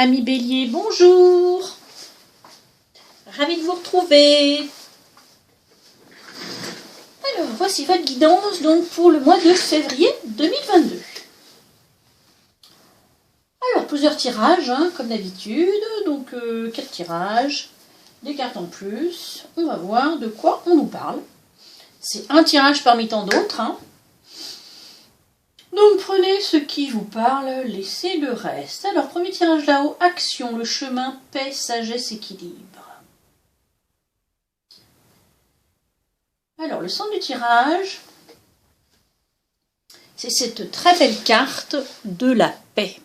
Ami Bélier, bonjour. Ravi de vous retrouver. Alors, voici votre guidance donc pour le mois de février 2022. Alors, plusieurs tirages, comme d'habitude. Donc, 4 tirages, des cartes en plus. On va voir de quoi on nous parle. C'est un tirage parmi tant d'autres. Donc, prenez ce qui vous parle, laissez le reste. Alors, premier tirage là-haut, action, le chemin, paix, sagesse, équilibre. Alors, le centre du tirage, c'est cette très belle carte de la paix.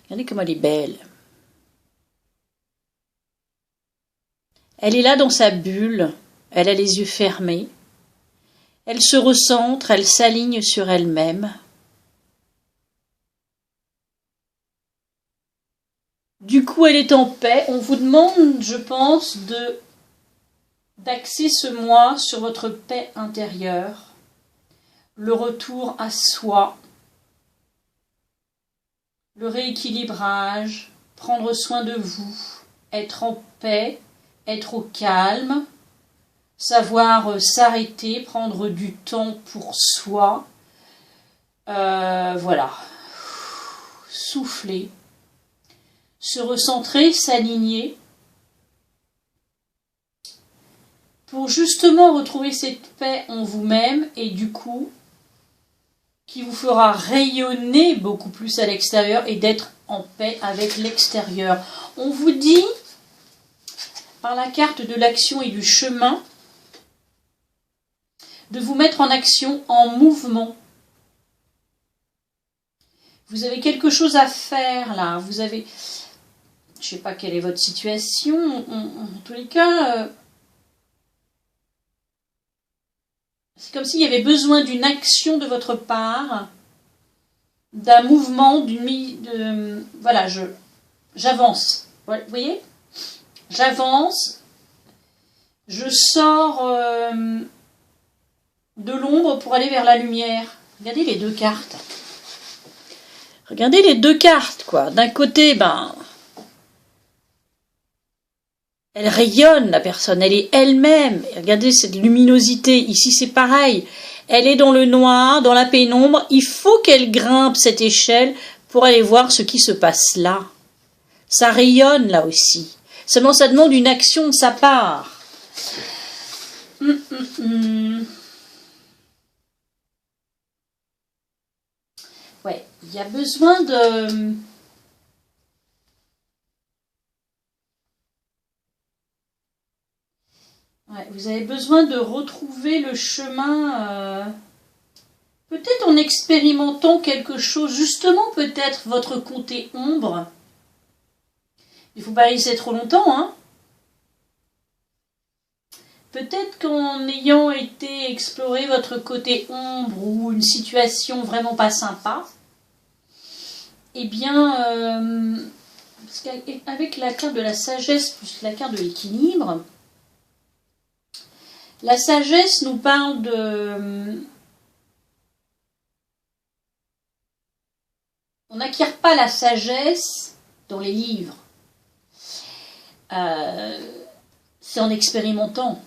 Regardez comme elle est belle. Elle est là dans sa bulle, elle a les yeux fermés. Elle se recentre, elle s'aligne sur elle-même. Du coup, elle est en paix. On vous demande, je pense, d'axer ce mois sur votre paix intérieure, le retour à soi, le rééquilibrage, prendre soin de vous, être en paix, être au calme, savoir s'arrêter, prendre du temps pour soi, voilà, souffler, se recentrer, s'aligner, pour justement retrouver cette paix en vous-même et du coup, qui vous fera rayonner beaucoup plus à l'extérieur et d'être en paix avec l'extérieur. On vous dit, par la carte de l'action et du chemin, de vous mettre en action, en mouvement. Vous avez quelque chose à faire là. Vous avez, je ne sais pas quelle est votre situation. En tous les cas, c'est comme s'il y avait besoin d'une action de votre part, d'un mouvement, voilà, j'avance. Vous voyez ? J'avance. Je sors de l'ombre pour aller vers la lumière. Regardez les deux cartes. Regardez les deux cartes, quoi. D'un côté, elle rayonne, la personne. Elle est elle-même. Regardez cette luminosité. Ici, c'est pareil. Elle est dans le noir, dans la pénombre. Il faut qu'elle grimpe cette échelle pour aller voir ce qui se passe là. Ça rayonne, là aussi. Seulement, ça demande une action de sa part. Ouais, il y a besoin de... Ouais, vous avez besoin de retrouver le chemin, peut-être en expérimentant quelque chose, justement peut-être votre côté ombre. Il ne faut pas y rester trop longtemps, Peut-être qu'en ayant été explorer votre côté ombre ou une situation vraiment pas sympa, eh bien, parce qu'avec la carte de la sagesse plus la carte de l'équilibre, la sagesse nous parle de... On n'acquiert pas la sagesse dans les livres. C'est en expérimentant.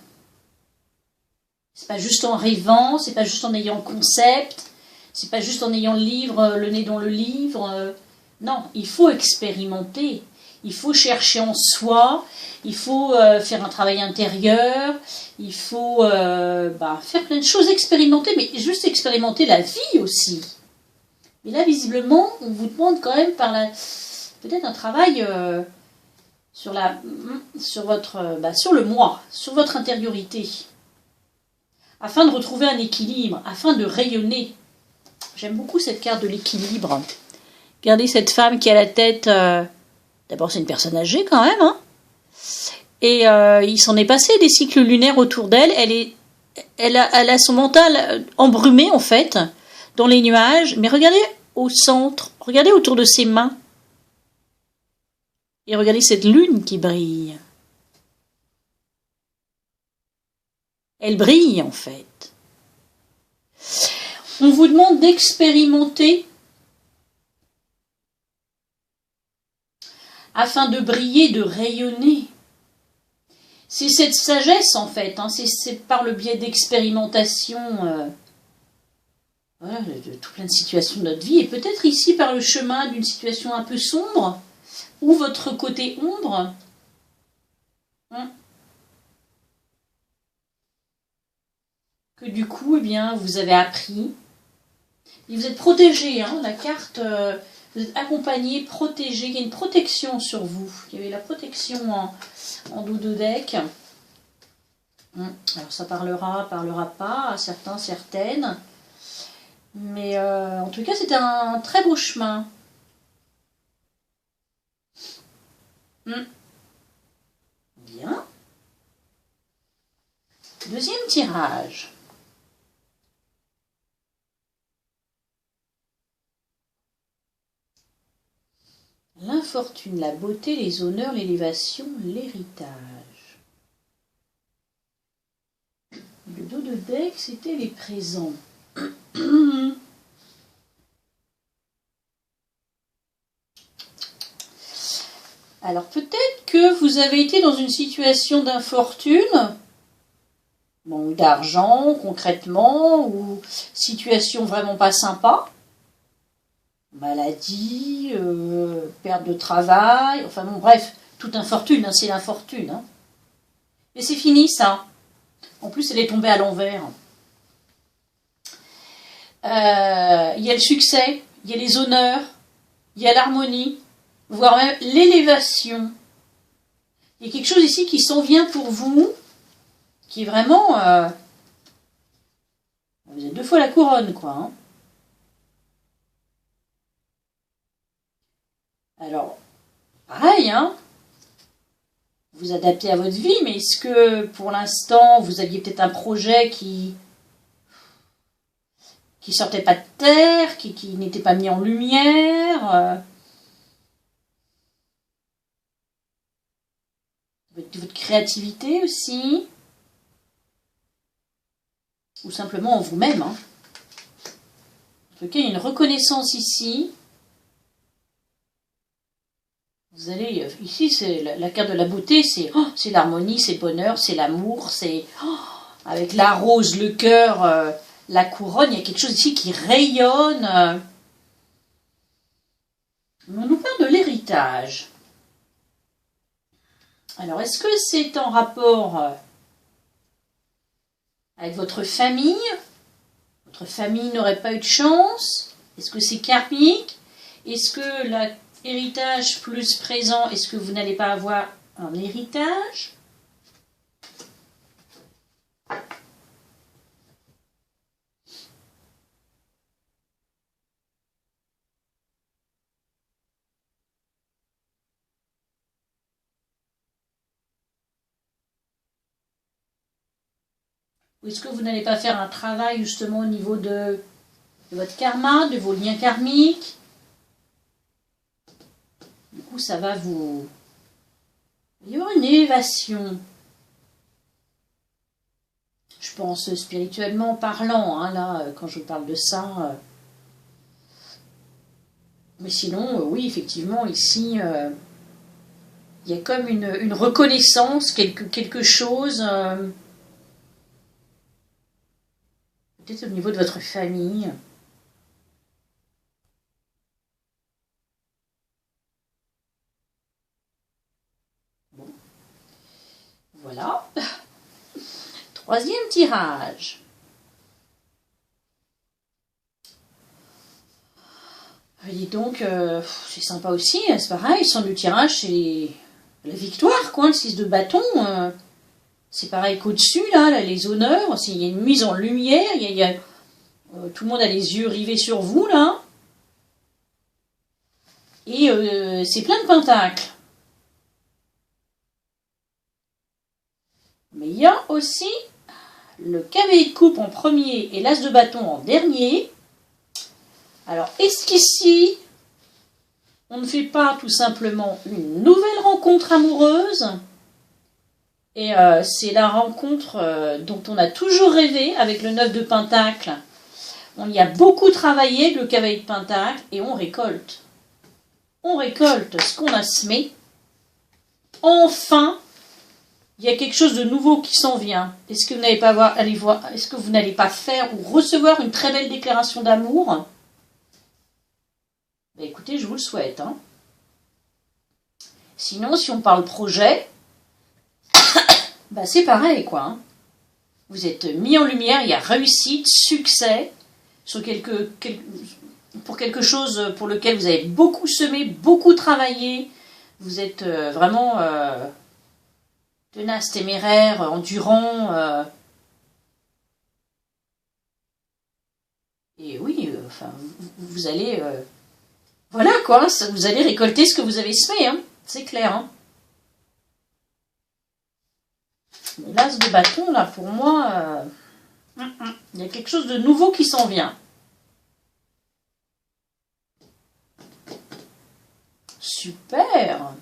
C'est pas juste en rêvant, c'est pas juste en ayant le concept, c'est pas juste en ayant le livre, le nez dans le livre. Non, il faut expérimenter. Il faut chercher en soi, il faut faire un travail intérieur, il faut faire plein de choses, expérimenter, mais juste expérimenter la vie aussi. Mais là, visiblement, on vous demande quand même peut-être un travail sur le moi, sur votre intériorité, afin de retrouver un équilibre, afin de rayonner. J'aime beaucoup cette carte de l'équilibre. Regardez cette femme qui a la tête... D'abord, c'est une personne âgée quand même. Et il s'en est passé des cycles lunaires autour d'elle. Elle a son mental embrumé, en fait, dans les nuages. Mais regardez au centre. Regardez autour de ses mains. Et regardez cette lune qui brille. Elle brille, en fait. On vous demande d'expérimenter afin de briller, de rayonner. C'est cette sagesse en fait, hein, c'est par le biais d'expérimentation voilà, de tout plein de situations de notre vie, et peut-être ici par le chemin d'une situation un peu sombre, ou votre côté ombre, hein, que du coup, eh bien, vous avez appris, et vous êtes protégé, hein, la carte, vous êtes accompagné, protégé, il y a une protection sur vous, il y avait la protection en dos de deck. Alors ça parlera pas à certains, certaines, mais en tout cas c'était un très beau chemin. Bien. Deuxième tirage. L'infortune, la beauté, les honneurs, l'élévation, l'héritage. Le dos de deck, c'était les présents. Alors peut-être que vous avez été dans une situation d'infortune, bon, d'argent concrètement, ou situation vraiment pas sympa, maladie, perte de travail, enfin bon bref, toute infortune, hein, c'est l'infortune. Hein. Mais c'est fini ça. En plus elle est tombée à l'envers. Il y a le succès, il y a les honneurs, il y a l'harmonie, voire même l'élévation. Il y a quelque chose ici qui s'en vient pour vous, qui est vraiment... vous êtes 2 fois la couronne, quoi. Hein. Alors, pareil, hein, vous adaptez à votre vie, mais est-ce que pour l'instant, vous aviez peut-être un projet qui sortait pas de terre, qui n'était pas mis en lumière votre créativité aussi, ou simplement en vous-même. Hein. En tout cas, il y a une reconnaissance ici. Vous allez, ici, c'est la carte de la beauté, c'est l'harmonie, c'est le bonheur, c'est l'amour, c'est avec la rose, le cœur, la couronne, il y a quelque chose ici qui rayonne. On nous parle de l'héritage. Alors, est-ce que c'est en rapport avec votre famille? Votre famille n'aurait pas eu de chance? Est-ce que c'est karmique? Est-ce que l'héritage plus présent, est-ce que vous n'allez pas avoir un héritage? Ou est-ce que vous n'allez pas faire un travail justement au niveau de votre karma, de vos liens karmiques? Du coup, ça va vous... Il y aura une élévation. Je pense spirituellement parlant, hein, là, quand je parle de ça. Mais sinon, oui, effectivement, ici, il y a comme une reconnaissance, quelque chose... peut-être au niveau de votre famille. Bon. Voilà. Troisième tirage. Et donc, c'est sympa aussi, c'est pareil, sans le tirage, c'est la victoire, quoi, le 6 de bâton. C'est pareil qu'au-dessus, là, les honneurs, il y a une mise en lumière, tout le monde a les yeux rivés sur vous, là. Et c'est plein de pentacles. Mais il y a aussi le cavalier de coupe en premier et l'as de bâton en dernier. Alors, est-ce qu'ici, on ne fait pas tout simplement une nouvelle rencontre amoureuse ? Et c'est la rencontre dont on a toujours rêvé avec le 9 de Pentacle. On y a beaucoup travaillé, le cavalier de Pentacle, et on récolte. On récolte ce qu'on a semé. Enfin, il y a quelque chose de nouveau qui s'en vient. Est-ce que vous n'allez pas est-ce que vous n'allez pas faire ou recevoir une très belle déclaration d'amour? Ben écoutez, je vous le souhaite. Hein. Sinon, si on parle projet, ben c'est pareil, quoi. Hein. Vous êtes mis en lumière, il y a réussite, succès, sur pour quelque chose pour lequel vous avez beaucoup semé, beaucoup travaillé. Vous êtes vraiment tenace, téméraire, endurant. Et oui, enfin, vous allez... voilà quoi, vous allez récolter ce que vous avez semé, hein, c'est clair. Hein. Mais l'as de bâton, là, pour moi, il y a quelque chose de nouveau qui s'en vient. Super.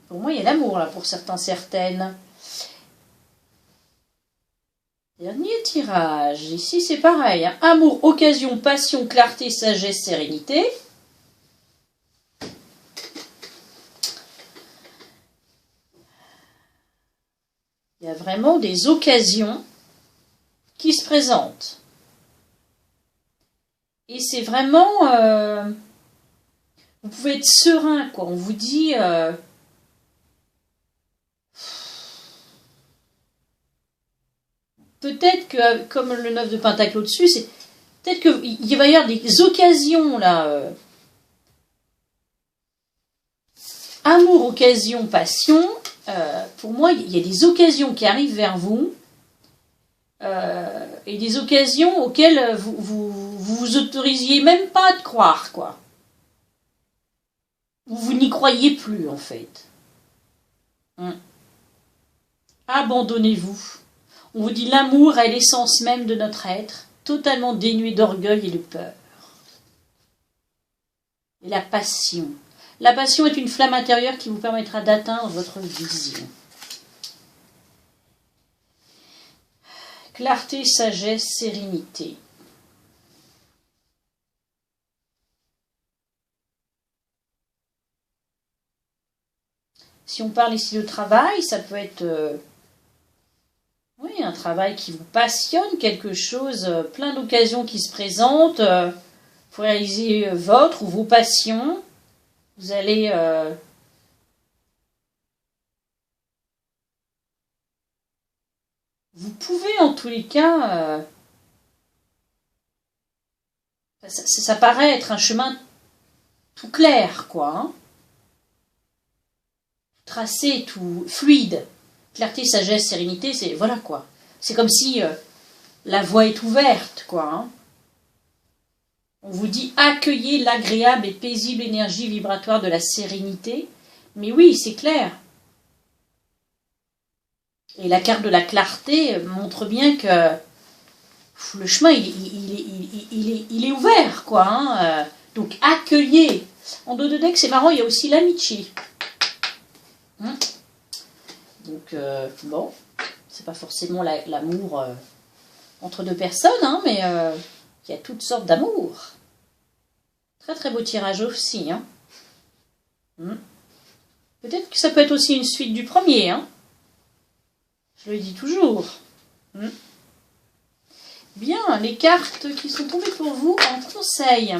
Pour moi, il y a l'amour, là, pour certains, certaines. Dernier tirage. Ici, c'est pareil. Hein. Amour, occasion, passion, clarté, sagesse, sérénité. Il y a vraiment des occasions qui se présentent. Et c'est vraiment... vous pouvez être serein, quoi. On vous dit... peut-être que, comme le 9 de Pentacle au-dessus, c'est peut-être qu'il va y avoir des occasions, là. Amour, occasion, passion. Pour moi, il y a des occasions qui arrivent vers vous. Et des occasions auxquelles vous autorisiez même pas de croire, quoi. Vous n'y croyez plus, en fait. Abandonnez-vous. On vous dit l'amour est l'essence même de notre être, totalement dénué d'orgueil et de peur. Et la passion. La passion est une flamme intérieure qui vous permettra d'atteindre votre vision. Clarté, sagesse, sérénité. Si on parle ici de travail, ça peut être... oui, un travail qui vous passionne, quelque chose, plein d'occasions qui se présentent pour réaliser votre ou vos passions. Vous allez vous pouvez en tous les cas, ça paraît être un chemin tout clair, quoi. Hein, tracé, tout fluide. Clarté, sagesse, sérénité, c'est voilà quoi. C'est comme si la voie est ouverte, quoi. Hein. On vous dit accueillez l'agréable et paisible énergie vibratoire de la sérénité. Mais oui, c'est clair. Et la carte de la clarté montre bien que le chemin, il est ouvert, quoi. Hein. Donc accueillez. En dos de deck, c'est marrant, il y a aussi l'amitié. Donc, bon, c'est pas forcément l'amour entre deux personnes, hein, mais il y a toutes sortes d'amour. Très très beau tirage aussi. Hein. Peut-être que ça peut être aussi une suite du premier. Hein. Je le dis toujours. Bien, les cartes qui sont tombées pour vous en conseil.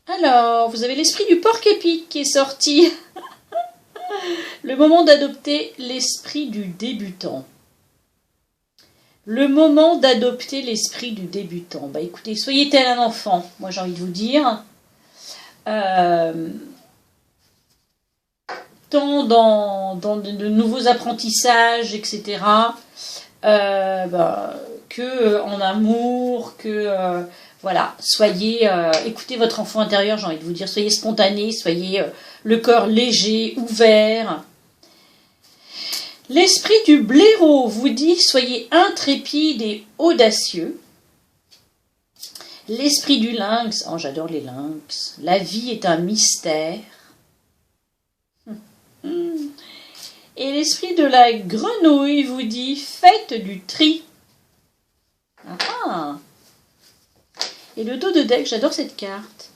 Alors, vous avez l'esprit du porc épic qui est sorti. Le moment d'adopter l'esprit du débutant. Le moment d'adopter l'esprit du débutant. Bah écoutez, soyez tel un enfant, moi j'ai envie de vous dire. Tant dans de nouveaux apprentissages, etc. Que en amour, que... voilà, soyez... écoutez votre enfant intérieur, j'ai envie de vous dire. Soyez spontané, soyez le cœur léger, ouvert. L'esprit du blaireau vous dit soyez intrépide et audacieux. L'esprit du lynx, oh j'adore les lynx, la vie est un mystère. Et l'esprit de la grenouille vous dit faites du tri. Et le dos de deck, j'adore cette carte.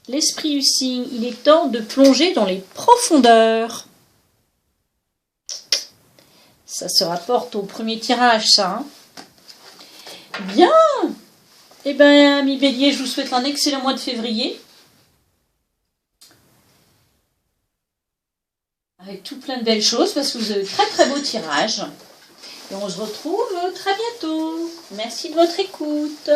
L'esprit du signe, il est temps de plonger dans les profondeurs. Ça se rapporte au premier tirage, ça. Hein. Bien. Eh bien, amis Bélier, je vous souhaite un excellent mois de février. Avec tout plein de belles choses, parce que vous avez très très beau tirage. Et on se retrouve très bientôt. Merci de votre écoute.